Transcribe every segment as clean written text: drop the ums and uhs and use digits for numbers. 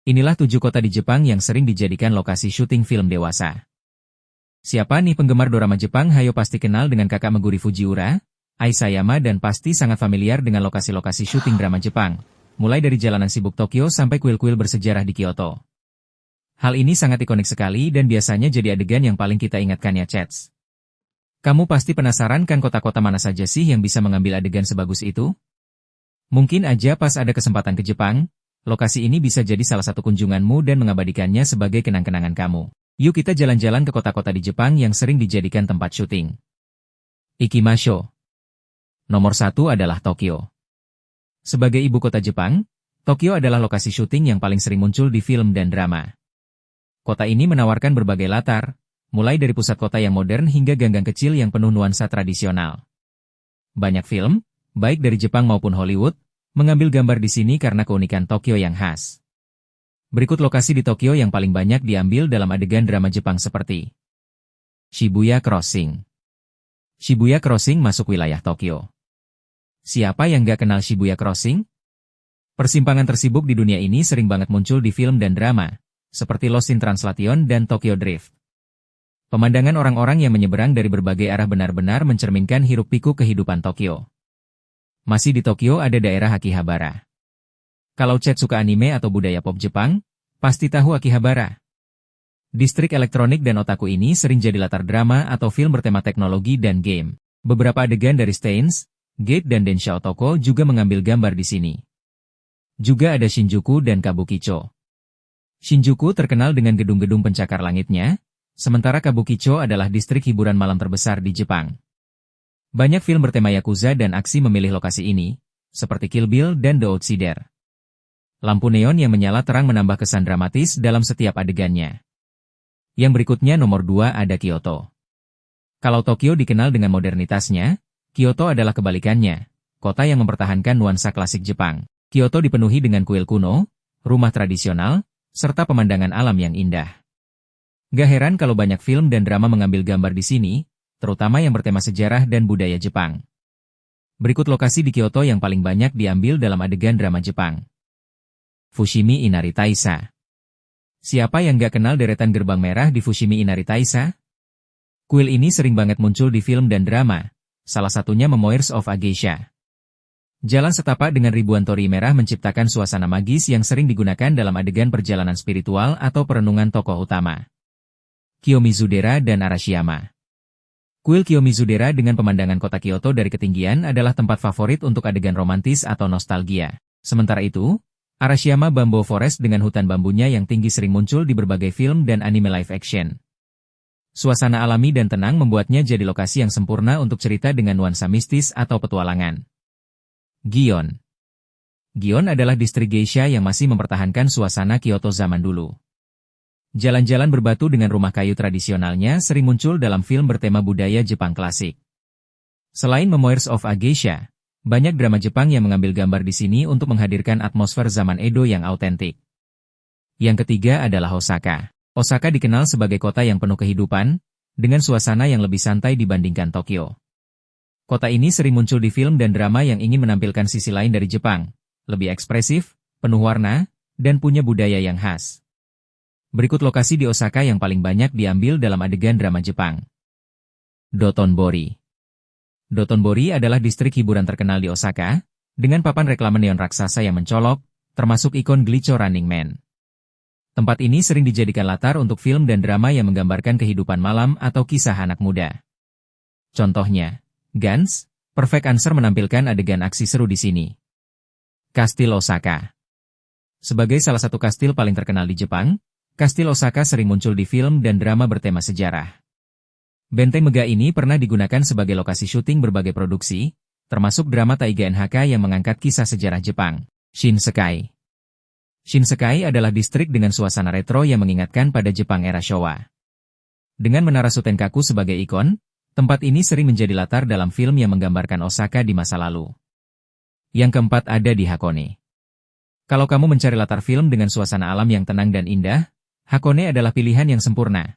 Inilah 7 kota di Jepang yang sering dijadikan lokasi syuting film dewasa. Siapa nih penggemar dorama Jepang? Hayo pasti kenal dengan kakak Meguri Fujiura, Ai Sayama dan pasti sangat familiar dengan lokasi-lokasi syuting drama Jepang, mulai dari jalanan sibuk Tokyo sampai kuil-kuil bersejarah di Kyoto. Hal ini sangat ikonik sekali dan biasanya jadi adegan yang paling kita ingatkan ya Chats. Kamu pasti penasaran kan kota-kota mana saja sih yang bisa mengambil adegan sebagus itu? Mungkin aja pas ada kesempatan ke Jepang, lokasi ini bisa jadi salah satu kunjunganmu dan mengabadikannya sebagai kenang-kenangan kamu. Yuk kita jalan-jalan ke kota-kota di Jepang yang sering dijadikan tempat syuting. Ikimasho. Nomor 1 adalah Tokyo. Sebagai ibu kota Jepang, Tokyo adalah lokasi syuting yang paling sering muncul di film dan drama. Kota ini menawarkan berbagai latar, mulai dari pusat kota yang modern hingga gang-gang kecil yang penuh nuansa tradisional. Banyak film, baik dari Jepang maupun Hollywood, mengambil gambar di sini karena keunikan Tokyo yang khas. Berikut lokasi di Tokyo yang paling banyak diambil dalam adegan drama Jepang seperti Shibuya Crossing. Shibuya Crossing masuk wilayah Tokyo. Siapa yang gak kenal Shibuya Crossing? Persimpangan tersibuk di dunia ini sering banget muncul di film dan drama, seperti Lost in Translation dan Tokyo Drift. Pemandangan orang-orang yang menyeberang dari berbagai arah benar-benar mencerminkan hiruk-pikuk kehidupan Tokyo. Masih di Tokyo ada daerah Akihabara. Kalau Chat suka anime atau budaya pop Jepang, pasti tahu Akihabara. Distrik elektronik dan otaku ini sering jadi latar drama atau film bertema teknologi dan game. Beberapa adegan dari Steins Gate dan Densha Otoko juga mengambil gambar di sini. Juga ada Shinjuku dan Kabukicho. Shinjuku terkenal dengan gedung-gedung pencakar langitnya, sementara Kabukicho adalah distrik hiburan malam terbesar di Jepang. Banyak film bertema Yakuza dan aksi memilih lokasi ini, seperti Kill Bill dan The Outsider. Lampu neon yang menyala terang menambah kesan dramatis dalam setiap adegannya. Yang berikutnya nomor 2 ada Kyoto. Kalau Tokyo dikenal dengan modernitasnya, Kyoto adalah kebalikannya, kota yang mempertahankan nuansa klasik Jepang. Kyoto dipenuhi dengan kuil kuno, rumah tradisional, serta pemandangan alam yang indah. Gak heran kalau banyak film dan drama mengambil gambar di sini, terutama yang bertema sejarah dan budaya Jepang. Berikut lokasi di Kyoto yang paling banyak diambil dalam adegan drama Jepang. Fushimi Inari Taisha. Siapa yang gak kenal deretan gerbang merah di Fushimi Inari Taisha? Kuil ini sering banget muncul di film dan drama, salah satunya Memoirs of a Geisha. Jalan setapak dengan ribuan torii merah menciptakan suasana magis yang sering digunakan dalam adegan perjalanan spiritual atau perenungan tokoh utama. Kiyomizu-dera dan Arashiyama. Kuil Kiyomizu-dera dengan pemandangan kota Kyoto dari ketinggian adalah tempat favorit untuk adegan romantis atau nostalgia. Sementara itu, Arashiyama Bamboo Forest dengan hutan bambunya yang tinggi sering muncul di berbagai film dan anime live action. Suasana alami dan tenang membuatnya jadi lokasi yang sempurna untuk cerita dengan nuansa mistis atau petualangan. Gion. Gion adalah distrik geisha yang masih mempertahankan suasana Kyoto zaman dulu. Jalan-jalan berbatu dengan rumah kayu tradisionalnya sering muncul dalam film bertema budaya Jepang klasik. Selain Memoirs of a Geisha, banyak drama Jepang yang mengambil gambar di sini untuk menghadirkan atmosfer zaman Edo yang autentik. Yang ketiga adalah Osaka. Osaka dikenal sebagai kota yang penuh kehidupan, dengan suasana yang lebih santai dibandingkan Tokyo. Kota ini sering muncul di film dan drama yang ingin menampilkan sisi lain dari Jepang, lebih ekspresif, penuh warna, dan punya budaya yang khas. Berikut lokasi di Osaka yang paling banyak diambil dalam adegan drama Jepang. Dotonbori. Dotonbori adalah distrik hiburan terkenal di Osaka, dengan papan reklame neon raksasa yang mencolok, termasuk ikon Glicho Running Man. Tempat ini sering dijadikan latar untuk film dan drama yang menggambarkan kehidupan malam atau kisah anak muda. Contohnya, Gans, Perfect Answer menampilkan adegan aksi seru di sini. Kastil Osaka. Sebagai salah satu kastil paling terkenal di Jepang, Kastil Osaka sering muncul di film dan drama bertema sejarah. Benteng megah ini pernah digunakan sebagai lokasi syuting berbagai produksi, termasuk drama Taiga NHK yang mengangkat kisah sejarah Jepang. Shinsekai. Shinsekai adalah distrik dengan suasana retro yang mengingatkan pada Jepang era Showa. Dengan Menara Sutenkaku sebagai ikon, tempat ini sering menjadi latar dalam film yang menggambarkan Osaka di masa lalu. Yang keempat ada di Hakone. Kalau kamu mencari latar film dengan suasana alam yang tenang dan indah, Hakone adalah pilihan yang sempurna.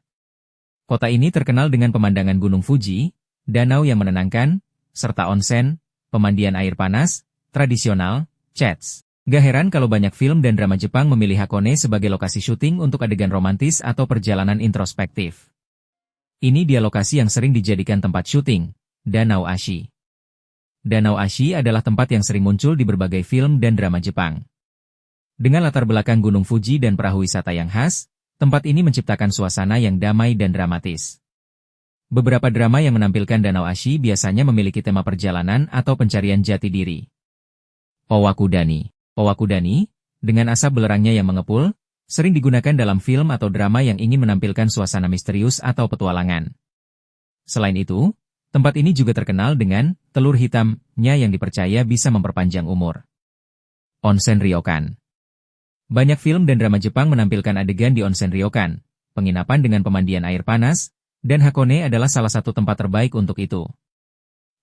Kota ini terkenal dengan pemandangan Gunung Fuji, danau yang menenangkan, serta onsen, pemandian air panas, tradisional, chats. Gak heran kalau banyak film dan drama Jepang memilih Hakone sebagai lokasi syuting untuk adegan romantis atau perjalanan introspektif. Ini dia lokasi yang sering dijadikan tempat syuting, Danau Ashi. Danau Ashi adalah tempat yang sering muncul di berbagai film dan drama Jepang. Dengan latar belakang Gunung Fuji dan perahu wisata yang khas, tempat ini menciptakan suasana yang damai dan dramatis. Beberapa drama yang menampilkan Danau Ashi biasanya memiliki tema perjalanan atau pencarian jati diri. Owakudani. Owakudani, dengan asap belerangnya yang mengepul, sering digunakan dalam film atau drama yang ingin menampilkan suasana misterius atau petualangan. Selain itu, tempat ini juga terkenal dengan telur hitamnya yang dipercaya bisa memperpanjang umur. Onsen Ryokan. Banyak film dan drama Jepang menampilkan adegan di onsen ryokan, penginapan dengan pemandian air panas, dan Hakone adalah salah satu tempat terbaik untuk itu.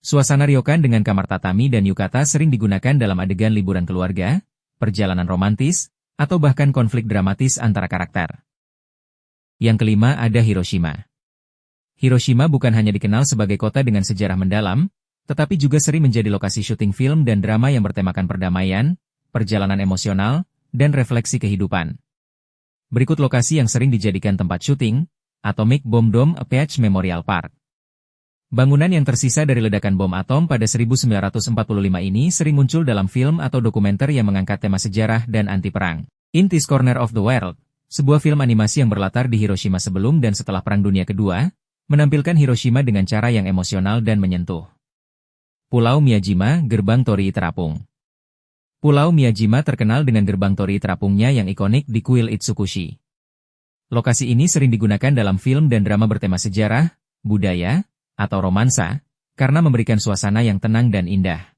Suasana ryokan dengan kamar tatami dan yukata sering digunakan dalam adegan liburan keluarga, perjalanan romantis, atau bahkan konflik dramatis antara karakter. Yang kelima ada Hiroshima. Hiroshima bukan hanya dikenal sebagai kota dengan sejarah mendalam, tetapi juga sering menjadi lokasi syuting film dan drama yang bertemakan perdamaian, perjalanan emosional, dan refleksi kehidupan. Berikut lokasi yang sering dijadikan tempat syuting, Atomic Bomb Dome Peach Memorial Park. Bangunan yang tersisa dari ledakan bom atom pada 1945 ini sering muncul dalam film atau dokumenter yang mengangkat tema sejarah dan anti-perang. In This Corner of the World, sebuah film animasi yang berlatar di Hiroshima sebelum dan setelah Perang Dunia Kedua, menampilkan Hiroshima dengan cara yang emosional dan menyentuh. Pulau Miyajima, Gerbang Torii Terapung. Pulau Miyajima terkenal dengan gerbang torii terapungnya yang ikonik di kuil Itsukushi. Lokasi ini sering digunakan dalam film dan drama bertema sejarah, budaya, atau romansa, karena memberikan suasana yang tenang dan indah.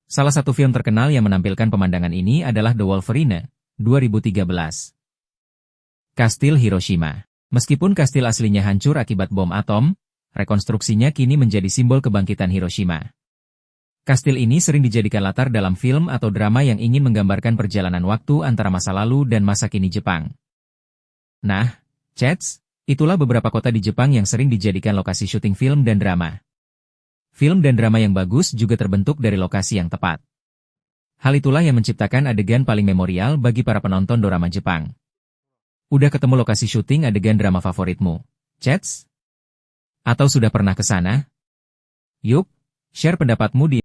Salah satu film terkenal yang menampilkan pemandangan ini adalah The Wolverine, 2013. Kastil Hiroshima. Meskipun kastil aslinya hancur akibat bom atom, rekonstruksinya kini menjadi simbol kebangkitan Hiroshima. Kastil ini sering dijadikan latar dalam film atau drama yang ingin menggambarkan perjalanan waktu antara masa lalu dan masa kini Jepang. Nah, Chats, itulah beberapa kota di Jepang yang sering dijadikan lokasi syuting film dan drama. Film dan drama yang bagus juga terbentuk dari lokasi yang tepat. Hal itulah yang menciptakan adegan paling memorial bagi para penonton dorama Jepang. Udah ketemu lokasi syuting adegan drama favoritmu, Chats? Atau sudah pernah ke sana? Yuk, share pendapatmu di